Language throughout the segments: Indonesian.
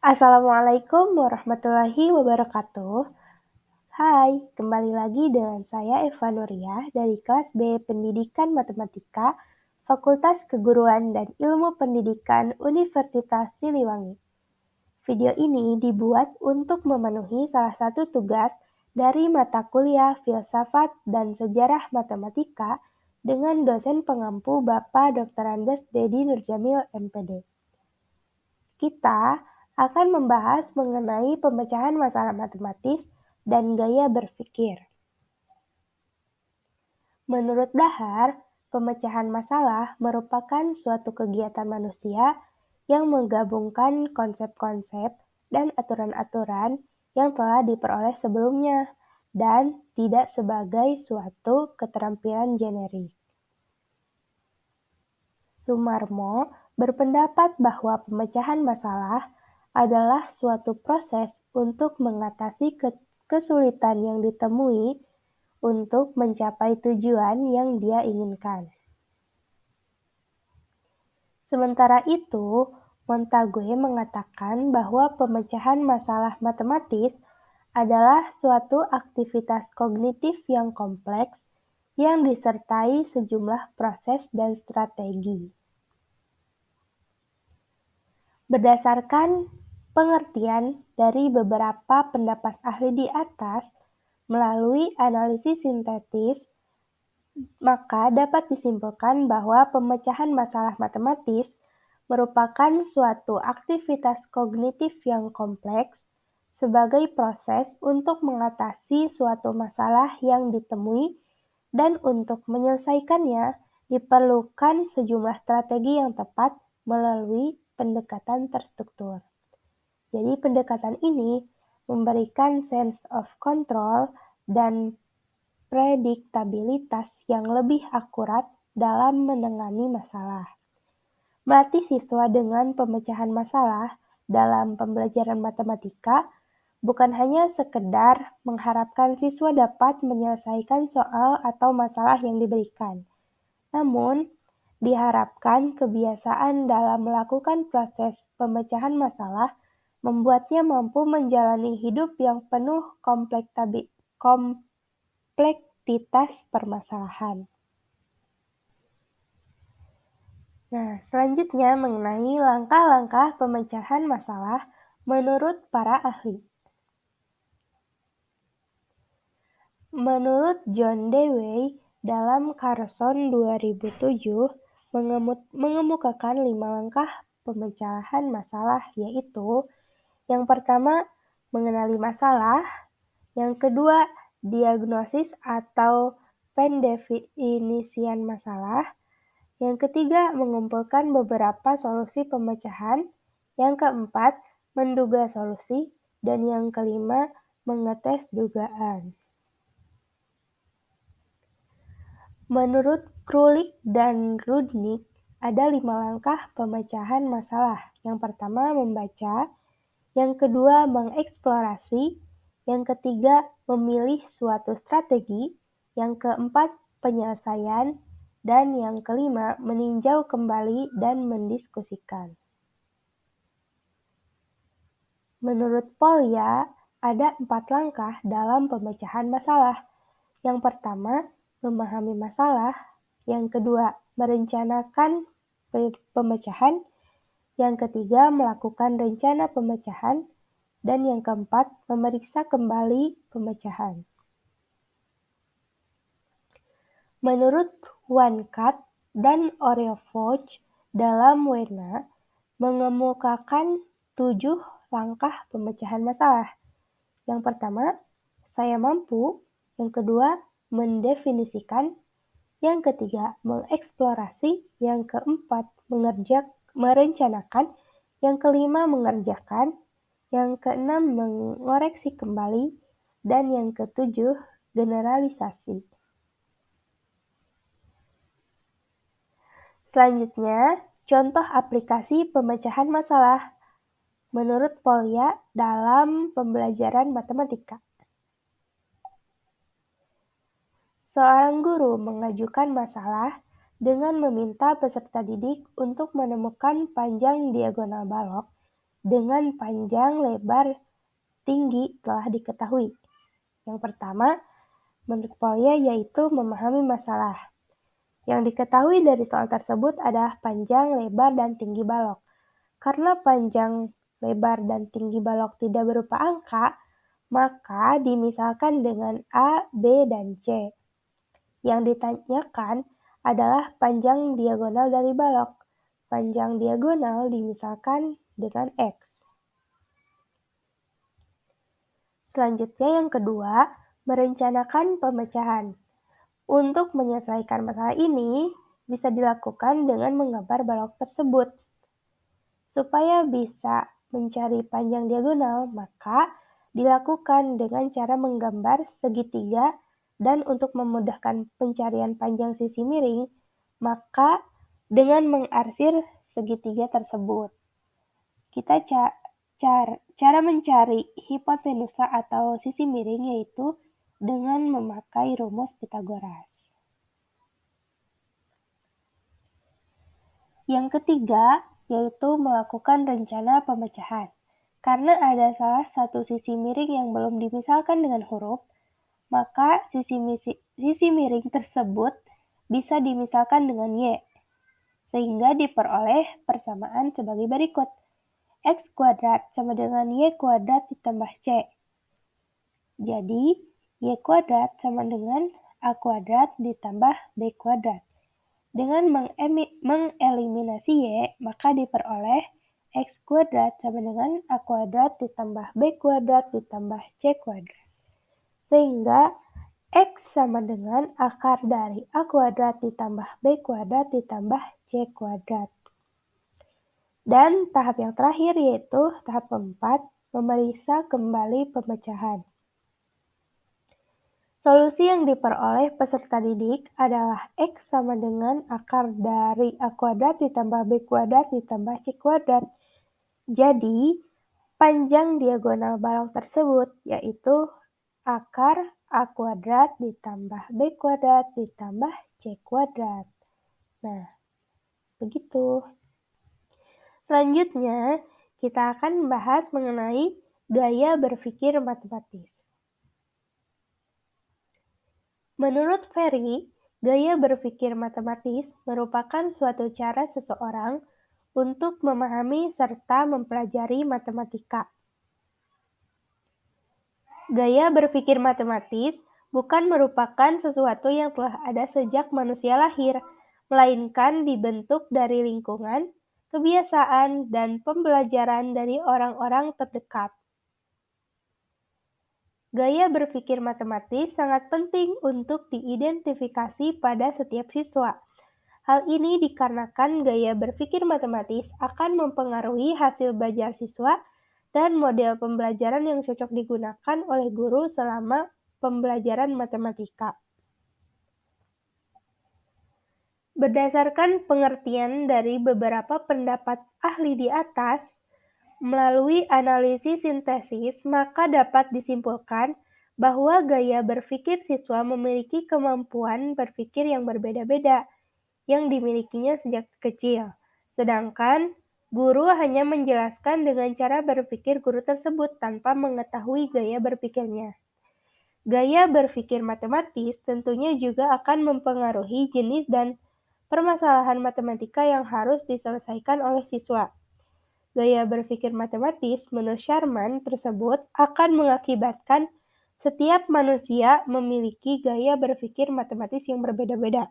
Assalamualaikum warahmatullahi wabarakatuh. Hai, kembali lagi dengan saya Eva Nuria dari kelas B Pendidikan Matematika, Fakultas Keguruan dan Ilmu Pendidikan Universitas Siliwangi. Video ini dibuat untuk memenuhi salah satu tugas dari mata kuliah Filsafat dan Sejarah Matematika dengan dosen pengampu Bapak Dr. Andes Dedi Nurjamil MPD. Kita akan membahas mengenai pemecahan masalah matematis dan gaya berpikir. Menurut Dahar, pemecahan masalah merupakan suatu kegiatan manusia yang menggabungkan konsep-konsep dan aturan-aturan yang telah diperoleh sebelumnya dan tidak sebagai suatu keterampilan generik. Sumarmo berpendapat bahwa pemecahan masalah adalah suatu proses untuk mengatasi kesulitan yang ditemui untuk mencapai tujuan yang dia inginkan. Sementara itu, Montague mengatakan bahwa pemecahan masalah matematis adalah suatu aktivitas kognitif yang kompleks yang disertai sejumlah proses dan strategi. Berdasarkan pengertian dari beberapa pendapat ahli di atas, melalui analisis sintetis, maka dapat disimpulkan bahwa pemecahan masalah matematis merupakan suatu aktivitas kognitif yang kompleks sebagai proses untuk mengatasi suatu masalah yang ditemui, dan untuk menyelesaikannya diperlukan sejumlah strategi yang tepat melalui pendekatan terstruktur. Jadi pendekatan ini memberikan sense of control dan prediktabilitas yang lebih akurat dalam menangani masalah. Melatih siswa dengan pemecahan masalah dalam pembelajaran matematika bukan hanya sekedar mengharapkan siswa dapat menyelesaikan soal atau masalah yang diberikan, namun diharapkan kebiasaan dalam melakukan proses pemecahan masalah membuatnya mampu menjalani hidup yang penuh kompleksitas permasalahan. Nah, selanjutnya mengenai langkah-langkah pemecahan masalah menurut para ahli. Menurut John Dewey, dalam Carson 2007, mengemukakan 5 langkah pemecahan masalah, yaitu yang pertama, mengenali masalah, yang kedua, diagnosis atau pendefinisian masalah, yang ketiga, mengumpulkan beberapa solusi pemecahan, yang keempat, menduga solusi, dan yang kelima, mengetes dugaan. Menurut Krulik dan Rudnick, ada 5 langkah pemecahan masalah. Yang pertama, membaca. Yang kedua, mengeksplorasi. Yang ketiga, memilih suatu strategi. Yang keempat, penyelesaian. Dan yang kelima, meninjau kembali dan mendiskusikan. Menurut Polya, ada 4 langkah dalam pemecahan masalah. Yang pertama, memahami masalah. Yang kedua, merencanakan pemecahan. Yang ketiga, melakukan rencana pemecahan. Dan yang keempat, memeriksa kembali pemecahan. Menurut Wankat dan Oreovoch dalam Wena, mengemukakan 7 langkah pemecahan masalah. Yang pertama, saya mampu. Yang kedua, mendefinisikan. Yang ketiga, mengeksplorasi. Yang keempat, merencanakan. Yang kelima, mengerjakan. Yang keenam, mengoreksi kembali. Dan yang ketujuh, generalisasi. Selanjutnya, contoh aplikasi pemecahan masalah menurut Polya dalam pembelajaran matematika. Seorang guru mengajukan masalah dengan meminta peserta didik untuk menemukan panjang diagonal balok dengan panjang, lebar, tinggi telah diketahui. Yang pertama, menurut Polya yaitu memahami masalah. Yang diketahui dari soal tersebut adalah panjang, lebar, dan tinggi balok. Karena panjang, lebar, dan tinggi balok tidak berupa angka, maka dimisalkan dengan A, B, dan C. Yang ditanyakan adalah panjang diagonal dari balok. Panjang diagonal dimisalkan dengan X. Selanjutnya yang kedua, merencanakan pemecahan. Untuk menyelesaikan masalah ini, bisa dilakukan dengan menggambar balok tersebut. Supaya bisa mencari panjang diagonal, maka dilakukan dengan cara menggambar segitiga dan untuk memudahkan pencarian panjang sisi miring, maka dengan mengarsir segitiga tersebut. Kita cara mencari hipotenusa atau sisi miring yaitu dengan memakai rumus Pythagoras. Yang ketiga, yaitu melakukan rencana pemecahan. Karena ada salah satu sisi miring yang belum dimisalkan dengan huruf, maka sisi miring tersebut bisa dimisalkan dengan Y, sehingga diperoleh persamaan sebagai berikut. X kuadrat sama dengan Y kuadrat ditambah C. Jadi, Y kuadrat sama dengan A kuadrat ditambah B kuadrat. Dengan mengeliminasi Y, maka diperoleh X kuadrat sama dengan A kuadrat ditambah B kuadrat ditambah C kuadrat. Sehingga X sama dengan akar dari A kuadrat ditambah B kuadrat ditambah C kuadrat. Dan tahap yang terakhir yaitu tahap keempat, memeriksa kembali pemecahan. Solusi yang diperoleh peserta didik adalah X sama dengan akar dari A kuadrat ditambah B kuadrat ditambah C kuadrat. Jadi, panjang diagonal balok tersebut yaitu akar A kuadrat ditambah B kuadrat ditambah C kuadrat. Nah, begitu. Selanjutnya, kita akan membahas mengenai gaya berpikir matematis. Menurut Ferry, gaya berpikir matematis merupakan suatu cara seseorang untuk memahami serta mempelajari matematika. Gaya berpikir matematis bukan merupakan sesuatu yang telah ada sejak manusia lahir, melainkan dibentuk dari lingkungan, kebiasaan, dan pembelajaran dari orang-orang terdekat. Gaya berpikir matematis sangat penting untuk diidentifikasi pada setiap siswa. Hal ini dikarenakan gaya berpikir matematis akan mempengaruhi hasil belajar siswa dan model pembelajaran yang cocok digunakan oleh guru selama pembelajaran matematika. Berdasarkan pengertian dari beberapa pendapat ahli di atas, melalui analisis sintesis, maka dapat disimpulkan bahwa gaya berpikir siswa memiliki kemampuan berpikir yang berbeda-beda yang dimilikinya sejak kecil. Sedangkan guru hanya menjelaskan dengan cara berpikir guru tersebut tanpa mengetahui gaya berpikirnya. Gaya berpikir matematis tentunya juga akan mempengaruhi jenis dan permasalahan matematika yang harus diselesaikan oleh siswa. Gaya berpikir matematis menurut Sharman tersebut akan mengakibatkan setiap manusia memiliki gaya berpikir matematis yang berbeda-beda.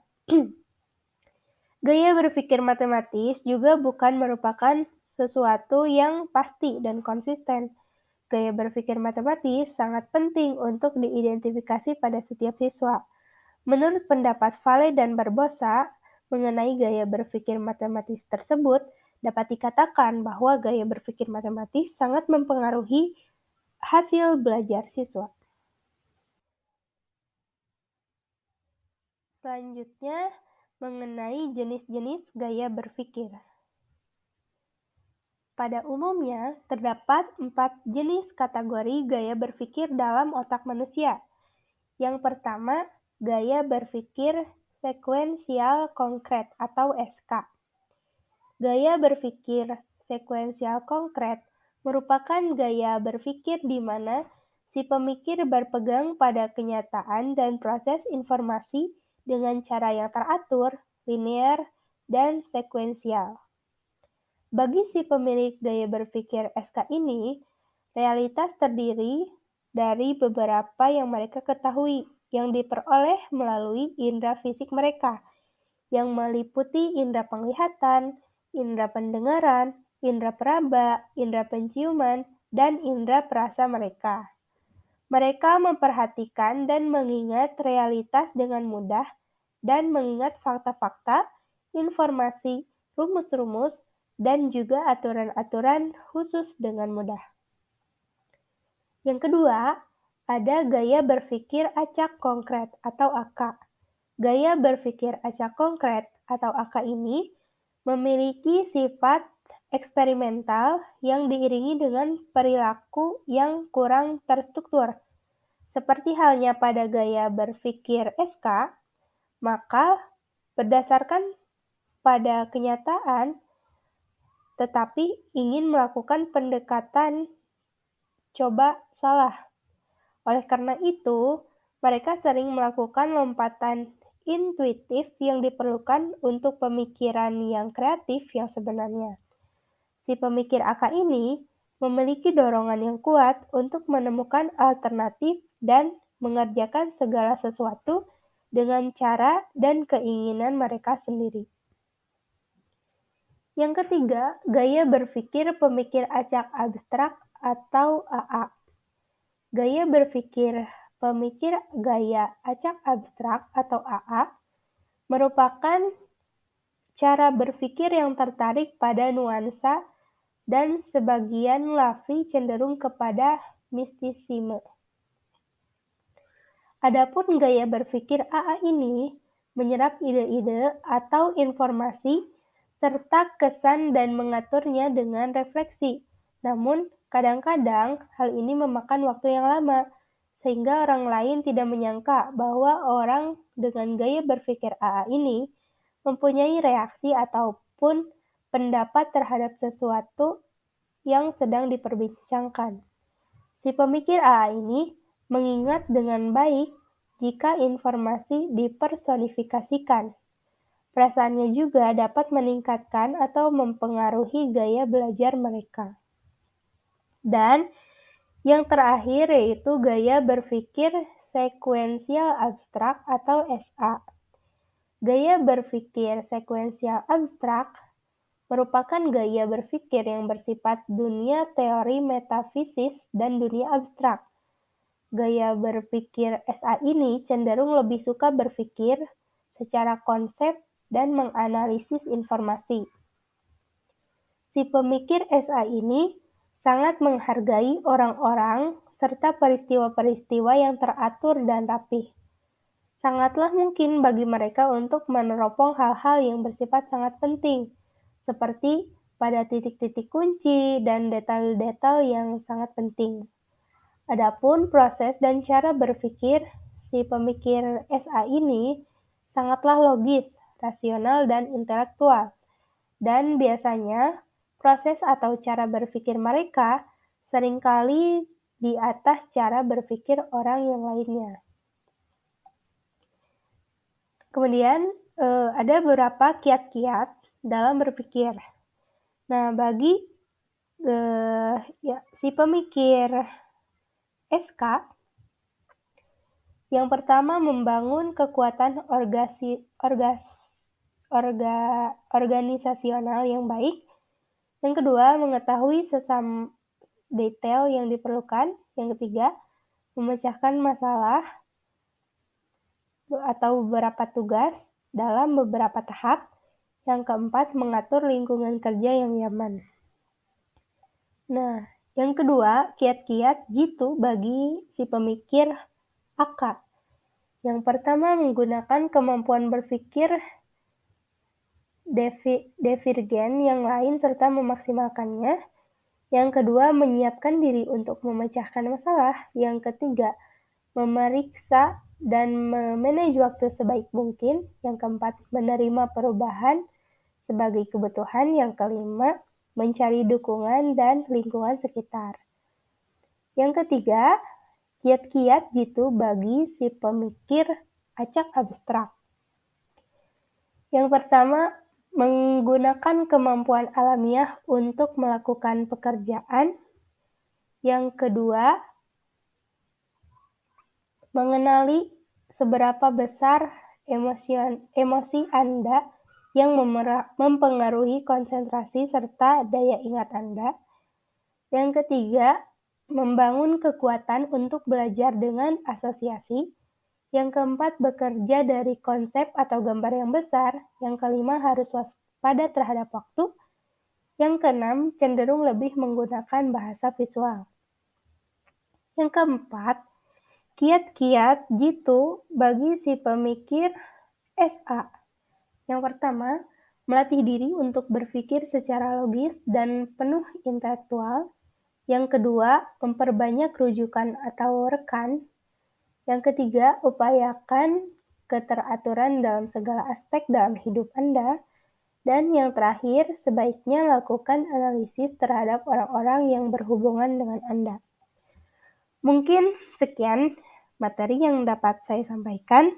Gaya berpikir matematis juga bukan merupakan sesuatu yang pasti dan konsisten. Gaya berpikir matematis sangat penting untuk diidentifikasi pada setiap siswa. Menurut pendapat Vale dan Barbosa, mengenai gaya berpikir matematis tersebut, dapat dikatakan bahwa gaya berpikir matematis sangat mempengaruhi hasil belajar siswa. Selanjutnya, mengenai jenis-jenis gaya berpikir. Pada umumnya, terdapat 4 jenis kategori gaya berpikir dalam otak manusia. Yang pertama, gaya berpikir sekuensial konkret atau SK. Gaya berpikir sekuensial konkret merupakan gaya berpikir di mana si pemikir berpegang pada kenyataan dan proses informasi dengan cara yang teratur, linear, dan sekuensial. Bagi si pemilik gaya berpikir SK ini, realitas terdiri dari beberapa yang mereka ketahui, yang diperoleh melalui indera fisik mereka, yang meliputi indera penglihatan, indera pendengaran, indera peraba, indera penciuman, dan indera perasa mereka. Mereka memperhatikan dan mengingat realitas dengan mudah dan mengingat fakta-fakta, informasi, rumus-rumus, dan juga aturan-aturan khusus dengan mudah. Yang kedua, ada gaya berpikir acak konkret atau AK. Gaya berpikir acak konkret atau AK ini memiliki sifat eksperimental yang diiringi dengan perilaku yang kurang terstruktur. Seperti halnya pada gaya berpikir SK, maka berdasarkan pada kenyataan, tetapi ingin melakukan pendekatan coba salah. Oleh karena itu, mereka sering melakukan lompatan intuitif yang diperlukan untuk pemikiran yang kreatif yang sebenarnya. Si pemikir AK ini memiliki dorongan yang kuat untuk menemukan alternatif dan mengerjakan segala sesuatu dengan cara dan keinginan mereka sendiri. Yang ketiga, gaya berpikir pemikir acak abstrak atau AA. Gaya berpikir pemikir gaya acak abstrak atau AA merupakan cara berpikir yang tertarik pada nuansa dan sebagian lafri cenderung kepada mistisisme. Adapun gaya berpikir AA ini menyerap ide-ide atau informasi serta kesan dan mengaturnya dengan refleksi. Namun, kadang-kadang hal ini memakan waktu yang lama, sehingga orang lain tidak menyangka bahwa orang dengan gaya berpikir AA ini mempunyai reaksi ataupun pendapat terhadap sesuatu yang sedang diperbincangkan. Si pemikir AA ini mengingat dengan baik jika informasi dipersonifikasikan. Perasaannya juga dapat meningkatkan atau mempengaruhi gaya belajar mereka. Dan yang terakhir yaitu gaya berpikir sekuensial abstrak atau SA. Gaya berpikir sekuensial abstrak merupakan gaya berpikir yang bersifat dunia teori metafisis dan dunia abstrak. Gaya berpikir SA ini cenderung lebih suka berpikir secara konsep dan menganalisis informasi. Si pemikir SA ini sangat menghargai orang-orang serta peristiwa-peristiwa yang teratur dan rapih. Sangatlah mungkin bagi mereka untuk meneropong hal-hal yang bersifat sangat penting, seperti pada titik-titik kunci dan detail-detail yang sangat penting. Adapun proses dan cara berpikir si pemikir SA ini sangatlah logis, rasional, dan intelektual. Dan biasanya proses atau cara berpikir mereka seringkali di atas cara berpikir orang yang lainnya. Kemudian ada beberapa kiat-kiat dalam berpikir. Nah, bagi si pemikir SK, yang pertama membangun kekuatan organisasional yang baik. Yang kedua, mengetahui sesama detail yang diperlukan. Yang ketiga, memecahkan masalah atau beberapa tugas dalam beberapa tahap. Yang keempat, mengatur lingkungan kerja yang nyaman. Nah, yang kedua, kiat-kiat jitu bagi si pemikir AK. Yang pertama, menggunakan kemampuan berpikir divergen yang lain serta memaksimalkannya. Yang kedua, menyiapkan diri untuk memecahkan masalah. Yang ketiga, memeriksa dan memanage waktu sebaik mungkin. Yang keempat, menerima perubahan sebagai kebutuhan. Yang kelima, mencari dukungan dan lingkungan sekitar. Yang ketiga, kiat-kiat jitu bagi si pemikir acak abstrak. Yang pertama, menggunakan kemampuan alamiah untuk melakukan pekerjaan. Yang kedua, mengenali seberapa besar emosi Anda yang mempengaruhi konsentrasi serta daya ingat Anda. Yang ketiga, membangun kekuatan untuk belajar dengan asosiasi. Yang keempat, bekerja dari konsep atau gambar yang besar. Yang kelima, harus waspada terhadap waktu. Yang keenam, cenderung lebih menggunakan bahasa visual. Yang keempat, kiat-kiat jitu bagi si pemikir SA. Yang pertama, melatih diri untuk berpikir secara logis dan penuh intelektual. Yang kedua, memperbanyak rujukan atau rekan. Yang ketiga, upayakan keteraturan dalam segala aspek dalam hidup Anda. Dan yang terakhir, sebaiknya lakukan analisis terhadap orang-orang yang berhubungan dengan Anda. Mungkin sekian materi yang dapat saya sampaikan.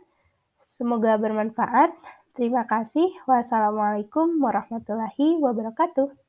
Semoga bermanfaat. Terima kasih. Wassalamualaikum warahmatullahi wabarakatuh.